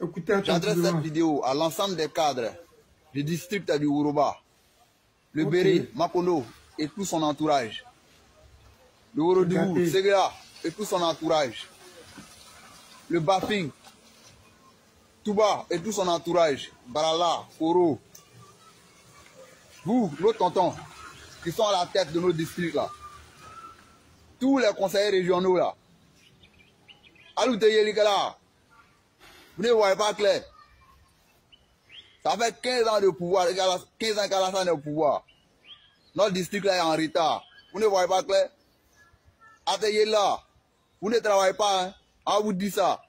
Écoutez J'adresse cette vidéo à l'ensemble des cadres du district du Woroba, le Béré, Makono et tout son entourage. Le Worodougou, Ségla et tout son entourage. Le Bafing, Touba et tout son entourage. Barala, Koro. Vous, nos tontons, qui sont à la tête de nos districts là. Tous les conseillers régionaux là. Alouteye Likala. Vous ne voyez pas clair. Ça fait 15 ans de pouvoir, 15 ans qu'Alassane est au pouvoir. Notre district là est en retard. Vous ne voyez pas clair. Attendez là. Vous ne travaillez pas. Hein. On vous dit ça.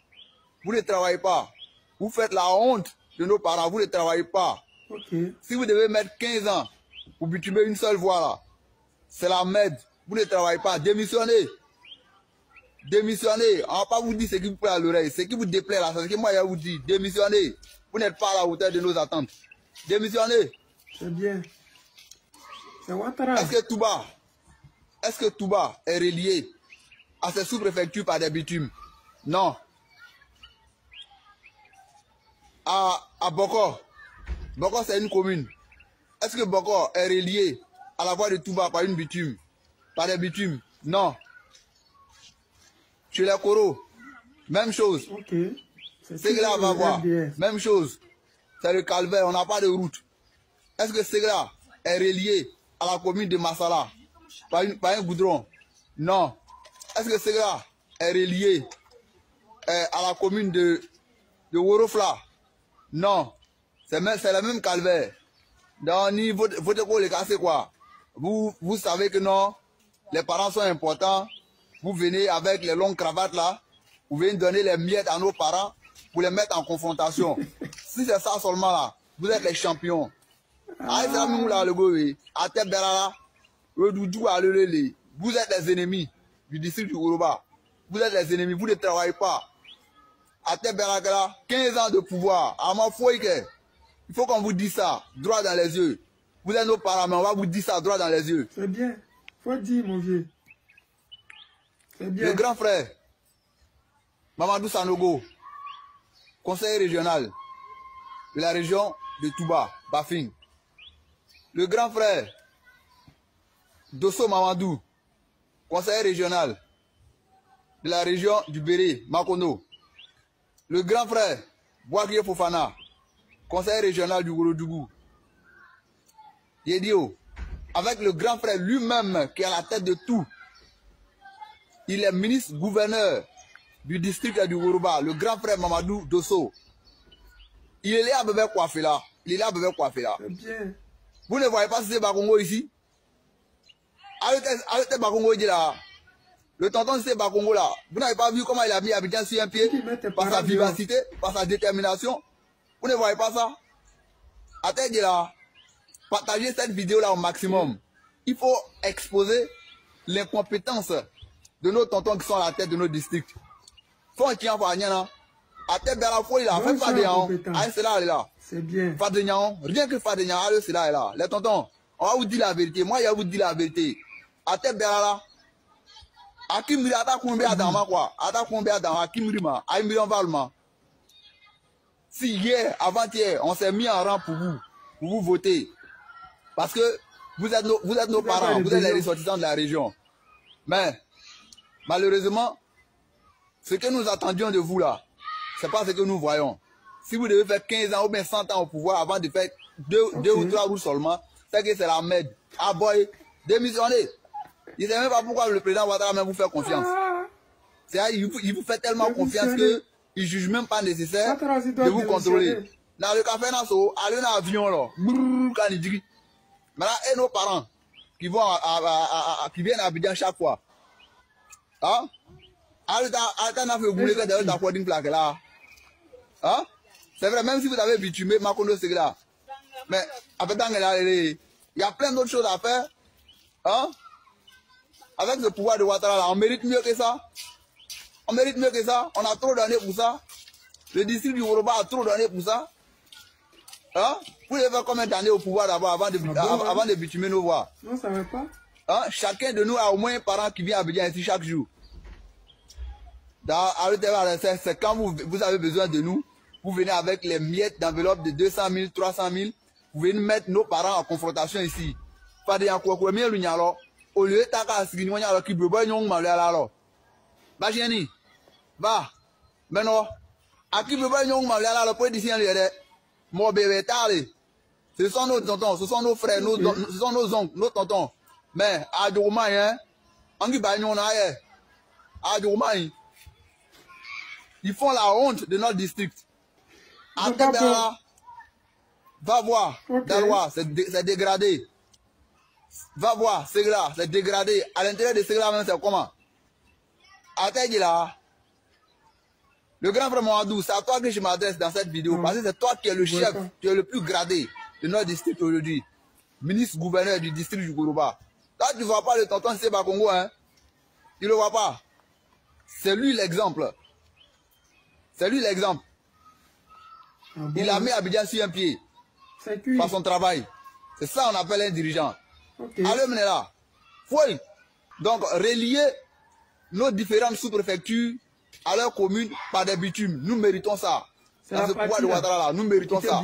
Vous ne travaillez pas. Vous faites la honte de nos parents. Vous ne travaillez pas. Si vous devez mettre 15 ans pour bitumer une seule voie là, c'est la merde. Vous ne travaillez pas. Démissionnez. Démissionnez. On ne va pas vous dire ce qui vous plaît à l'oreille. Ce qui vous déplaît là, c'est ce que moi je vous dis. Démissionnez. Vous n'êtes pas à la hauteur de nos attentes. Démissionnez. C'est bien. C'est Ouattara. Est-ce que Touba est relié à ces sous-préfectures par des bitumes? Non. À Bokor. Bokor, c'est une commune. Est-ce que Bokor est relié à la voie de Touba par une bitume? Par des bitumes? Non. Chez les Koro, même chose. Ségla va voir. Même chose. C'est le calvaire, on n'a pas de route. Est-ce que Ségla est relié à la commune de Massala par un goudron? Non. Est-ce que Ségla est relié à la commune de Worofla? Non. C'est le même calvaire. Dans votre école, les gars, c'est quoi? Vous savez que non, les parents sont importants. Vous venez avec les longues cravates là. Vous venez donner les miettes à nos parents pour les mettre en confrontation. Si c'est ça seulement là, vous êtes les champions. Vous êtes les ennemis du district du Woroba. Vous êtes les ennemis, vous ne travaillez pas. 15 ans de pouvoir. Il faut qu'on vous dise ça, droit dans les yeux. Vous êtes nos parents, mais on va vous dire ça droit dans les yeux. C'est bien. Faut dire, mon vieux. C'est bien. Le grand frère, Mamadou Sanogo, conseiller régional de la région de Touba, Bafing. Le grand frère, Dosso Mamadou, conseiller régional de la région du Béré, Makono. Le grand frère, Boakie Fofana, conseiller régional du Worodougou. Yedio, avec le grand frère lui-même qui est à la tête de tout. Il est ministre gouverneur du district du Woroba, le grand frère Mamadou Dosso. Il est là à bébé coiffé là. Il est là à bébé coiffé là. Vous ne voyez pas si c'est Bakongo ici? Arrêtez Bakongo là. Le tonton c'est Bakongo là. Vous n'avez pas vu comment il a mis Abidjan sur un pied? Par sa vivacité, par sa détermination. Vous ne voyez pas ça? Attendez là. Partagez cette vidéo là au maximum. Il faut exposer l'incompétence de nos tontons qui sont à la tête de nos districts. Faut un tien pour là. À tête de la fois, il a fait Fadéan. Ah, c'est là, là. C'est bien. Fadéan, rien que Fadéan, c'est là, là. Les tontons, on va vous dire la vérité. Moi, je vais vous dire la vérité. À tête de là. À qui me dit, à combien d'armes, quoi? À combien d'armes, à qui me dit, à 1 million valma. Si hier, avant-hier, on s'est mis en rang pour vous voter. Parce que vous êtes nos parents, vous êtes les ressortissants de la région. Mais, malheureusement, ce que nous attendions de vous là, c'est pas ce que nous voyons. Si vous devez faire 15 ans ou bien 100 ans au pouvoir avant de faire deux ou 3 jours seulement, c'est que c'est la merde. Ah boy, démissionnez. Je ne sais même pas pourquoi le président Ouattara même vous fait confiance. Il vous fait tellement confiance qu'il ne juge même pas nécessaire de vous contrôler. Dans le café, allez dans l'avion là. Quand il dit. Maintenant, et nos parents qui viennent à Abidjan chaque fois. Hein? Hein? C'est vrai, même si vous avez bitumé Makono Ségla. Mais il y a plein d'autres choses à faire. Hein? Avec le pouvoir de Ouattara, là, on mérite mieux que ça. On mérite mieux que ça. On a trop donné pour ça. Le district du Woroba a trop donné pour ça. Hein? Vous devez faire combien d'années au pouvoir d'abord avant de bitumer nos voies? Non, ça ne va pas. Hein? Chacun de nous a au moins un parent qui vient à Abidjan ici chaque jour. C'est quand vous avez besoin de nous vous venez avec les miettes d'enveloppe de 200 000, 300 000, vous venez mettre nos parents en confrontation ici. Pas de quoi quoi mieux l'union au lieu de ta signer alors qui peut pas yon mal alors. Bah génie. Bah maintenant à qui peut pas yon mal alors pour dire les mon bébé taré. Ce sont nos tontons, ce sont nos frères, ce sont nos oncles, nos tontons. Mais à Dourmaï hein, on dit bah yon aille. À Dourmaï. Ils font la honte de notre district. À Tébéra, va voir, Dalois, c'est dégradé. Va voir, Ségla, c'est dégradé. À l'intérieur de Ségla, même, c'est comment? À Tégila, le grand frère Moadou, c'est à toi que je m'adresse dans cette vidéo, parce que c'est toi qui es le chef, tu es le plus gradé de notre district aujourd'hui. Ministre gouverneur du district du Gourouba. Là, tu ne vois pas le tonton Seba Congo, hein? Tu ne le vois pas. C'est lui l'exemple. C'est lui l'exemple. Ah bon, il a mis Abidjan sur un pied. Par son travail. C'est ça qu'on appelle un dirigeant. Allez, menez là. Faut donc relier nos différentes sous-préfectures à leur commune par des bitumes. Nous méritons ça. Dans ce pouvoir de Ouattara là, nous méritons ça.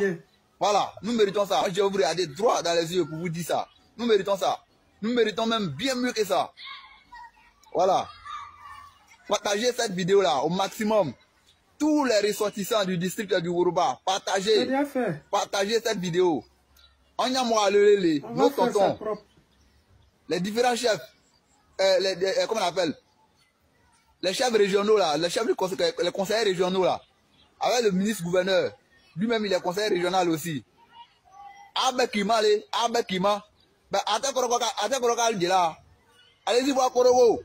Voilà, nous méritons ça. Moi, je vais vous regarder droit dans les yeux pour vous dire ça. Nous méritons ça. Nous méritons même bien mieux que ça. Voilà. Partagez cette vidéo là au maximum. Tous les ressortissants du district du Gourouba, partagez cette vidéo. On y a moi nos tontons, les différents chefs, comment on appelle, les chefs régionaux là, les chefs les conseillers régionaux là, avec le ministre gouverneur, lui-même il est conseiller régional aussi. Abekima, ben allez-y voir Korogo.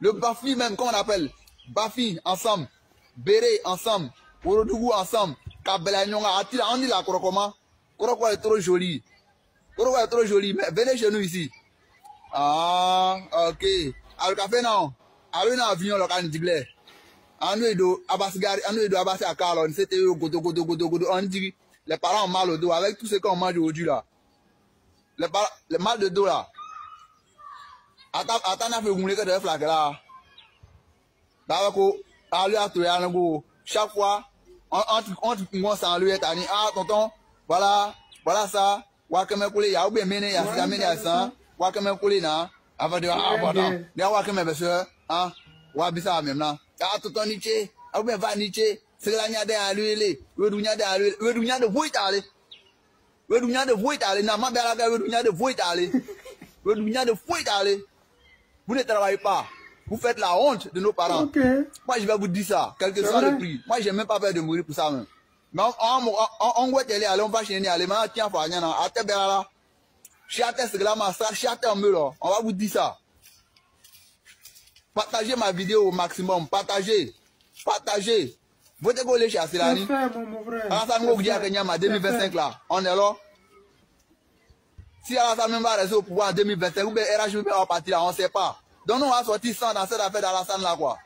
Le Bafi même, comment on appelle? Bafi ensemble, Béré ensemble, Orodougou ensemble, Kabela Nyonga, Atila, on dit la Korokoma. Koroko est trop joli. Koroko est trop joli, mais venez chez nous ici. Ah, ok. Alors, café non. Alors, on a avion, le can digle. On est do, Abasigari, on est do, Abasi à Carlon, c'était godo, on dit, les parents ont mal au dos, avec tout ce qu'on mange aujourd'hui là. Le mal de dos là. Attends, on a fait rouler que de flaque là. Chaque fois, on s'en lui est allé. Ah, tonton, voilà ça. Wakame Koulé, ya oubien mené, ya mené à ça. Wakame Koulé, na. Avant de, ya Wakame Besseur, hein. Wabissa même là. Ah, tonton Nietzsche, ah, oubien va Nietzsche. C'est la nya de à lui, Wedounia de Voitale. Wedounia de Voitale, n'a ma belle Wedounia de Voitale. Wedounia de Voitale. Vous ne travaillez pas. Vous faites la honte de nos parents. Moi, je vais vous dire ça, quel que soit le prix. Moi, je n'ai même pas peur de mourir pour ça même. Mais on va aller, on va chez aller, mais tiens, à Tébéra, on va vous dire ça. Partagez ma vidéo au maximum. Partagez. Votez pour les chez Asilani. Alassane Ngoudia Kenyama 2025 là. On est là. Si Alassane même va rester au pouvoir en 2025, ou bien RH va partir là, on ne sait pas. Donc on va sortir sans dans cette affaire d'Alassane là quoi.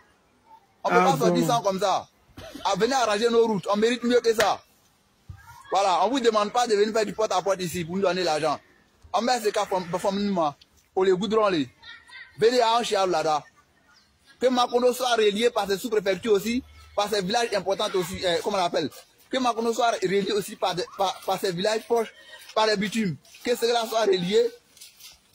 On ne peut pas sortir sans comme ça. Venez arranger nos routes, on mérite mieux que ça. Voilà, on ne vous demande pas de venir faire du porte-à-porte ici pour nous donner l'argent. On met ce cas formellement pour les goudrons. Venez à Anchiab là-bas. Que Makondo soit relié par ses sous-préfectures aussi, par ses villages importants aussi, comment on appelle. Que Makondo soit relié aussi par ses villages proches, par les bitumes. Que cela soit relié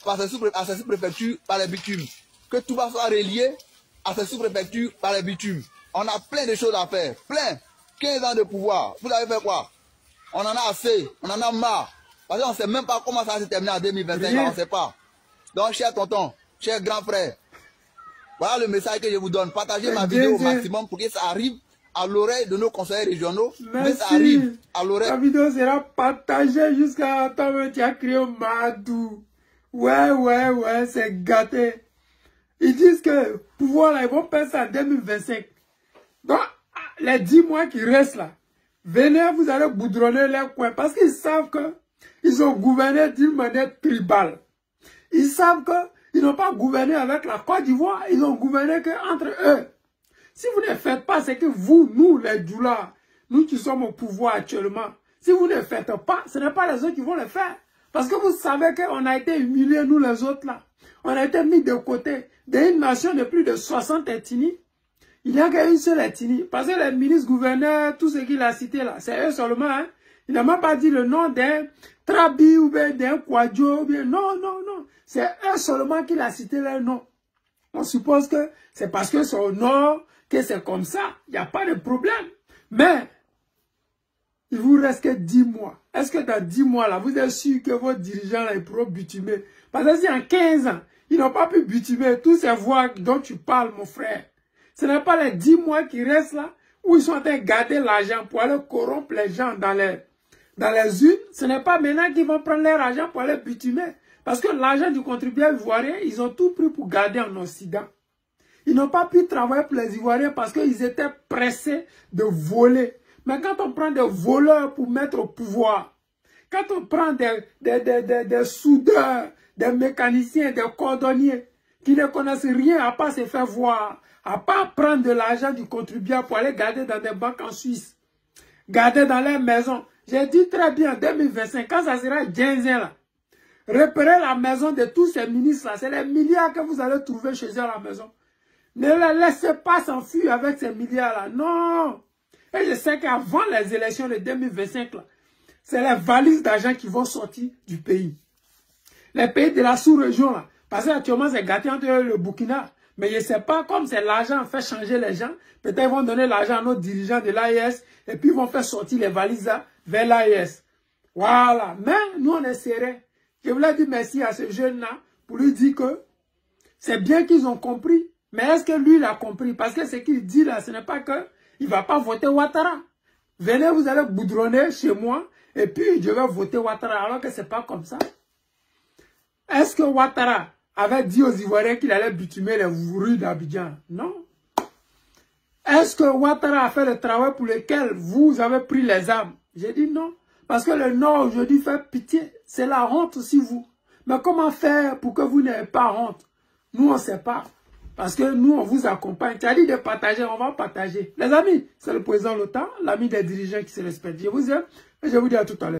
par ses sous-préfectures, par les bitumes. Que tout va soit relié à ses sous-préfectures, par les bitumes. On a plein de choses à faire. Plein. 15 ans de pouvoir. Vous avez fait quoi? On en a assez. On en a marre. Parce qu'on ne sait même pas comment ça va se terminer en 2025. On ne sait pas. Donc, cher tonton, cher grand frère, voilà le message que je vous donne. Partagez ma vidéo au maximum pour que ça arrive à l'oreille de nos conseillers régionaux. Mais ça arrive à l'oreille. La vidéo sera partagée jusqu'à temps où tu as créé Madou. Ouais, c'est gâté. Ils disent que pouvoir là, ils vont faire ça en 2025. Donc, les 10 mois qui restent là, venez, vous allez goudronner les coins. Parce qu'ils savent que ils ont gouverné d'une manière tribale. Ils savent qu'ils n'ont pas gouverné avec la Côte d'Ivoire, ils ont gouverné qu'entre eux. Si vous ne faites pas, c'est que vous, nous, les Djoula, nous qui sommes au pouvoir actuellement, si vous ne faites pas, ce n'est pas les autres qui vont le faire. Parce que vous savez qu'on a été humiliés, nous les autres là. On a été mis de côté d'une nation de plus de 60 ethnies. Il n'y a qu'une seule ethnie. Parce que les ministres, gouverneurs, tout ce qu'il a cité là, c'est eux seulement. Hein. Il n'a même pas dit le nom d'un Trabi ou bien d'un Kwadjo. Non, non, non. C'est eux seulement qu'il a cité leur nom. On suppose que c'est parce que c'est au nord que c'est comme ça. Il n'y a pas de problème. Mais, il vous reste que 10 mois. Est-ce que dans 10 mois, là, vous êtes sûr que vos dirigeants, là, ils pourront bitumer? Parce que si en 15 ans, ils n'ont pas pu bitumer tous ces voies dont tu parles, mon frère. Ce n'est pas les 10 mois qui restent là, où ils sont en train de garder l'argent pour aller corrompre les gens dans les urnes. Ce n'est pas maintenant qu'ils vont prendre leur argent pour aller bitumer. Parce que l'argent du contribuable ivoirien, ils ont tout pris pour garder en Occident. Ils n'ont pas pu travailler pour les Ivoiriens parce qu'ils étaient pressés de voler. Mais quand on prend des voleurs pour mettre au pouvoir, quand on prend des soudeurs, des mécaniciens, des cordonniers, qui ne connaissent rien à part se faire voir, à part prendre de l'argent du contribuable pour aller garder dans des banques en Suisse, garder dans leurs maisons. J'ai dit très bien, 2025, quand ça sera 15 ans là, repérez la maison de tous ces ministres là, c'est les milliards que vous allez trouver chez eux à la maison. Ne les laissez pas s'enfuir avec ces milliards là, non. Et je sais qu'avant les élections de 2025 là, c'est les valises d'argent qui vont sortir du pays. Les pays de la sous-région là, parce qu'actuellement c'est gâté entre le Burkina. Mais je ne sais pas, comme c'est l'argent fait changer les gens, peut-être ils vont donner l'argent à nos dirigeants de l'AES et puis ils vont faire sortir les valises là, vers l'AES. Voilà. Mais nous on est serrés. Je voulais dire merci à ce jeune-là pour lui dire que c'est bien qu'ils ont compris. Mais est-ce que lui il a compris? Parce que ce qu'il dit là, ce n'est pas que il ne va pas voter Ouattara. Venez, vous allez boudronner chez moi et puis je vais voter Ouattara alors que ce n'est pas comme ça. Est-ce que Ouattara avait dit aux Ivoiriens qu'il allait bitumer les rues d'Abidjan? Non. Est-ce que Ouattara a fait le travail pour lequel vous avez pris les armes? J'ai dit non. Parce que le Nord aujourd'hui fait pitié. C'est la honte aussi vous. Mais comment faire pour que vous n'ayez pas honte? Nous on ne sait pas. Parce que nous on vous accompagne. Tu as dit de partager, on va partager. Les amis, c'est le président Lota, l'ami des dirigeants qui se respectent. Je vous aime et je vous dis à tout à l'heure.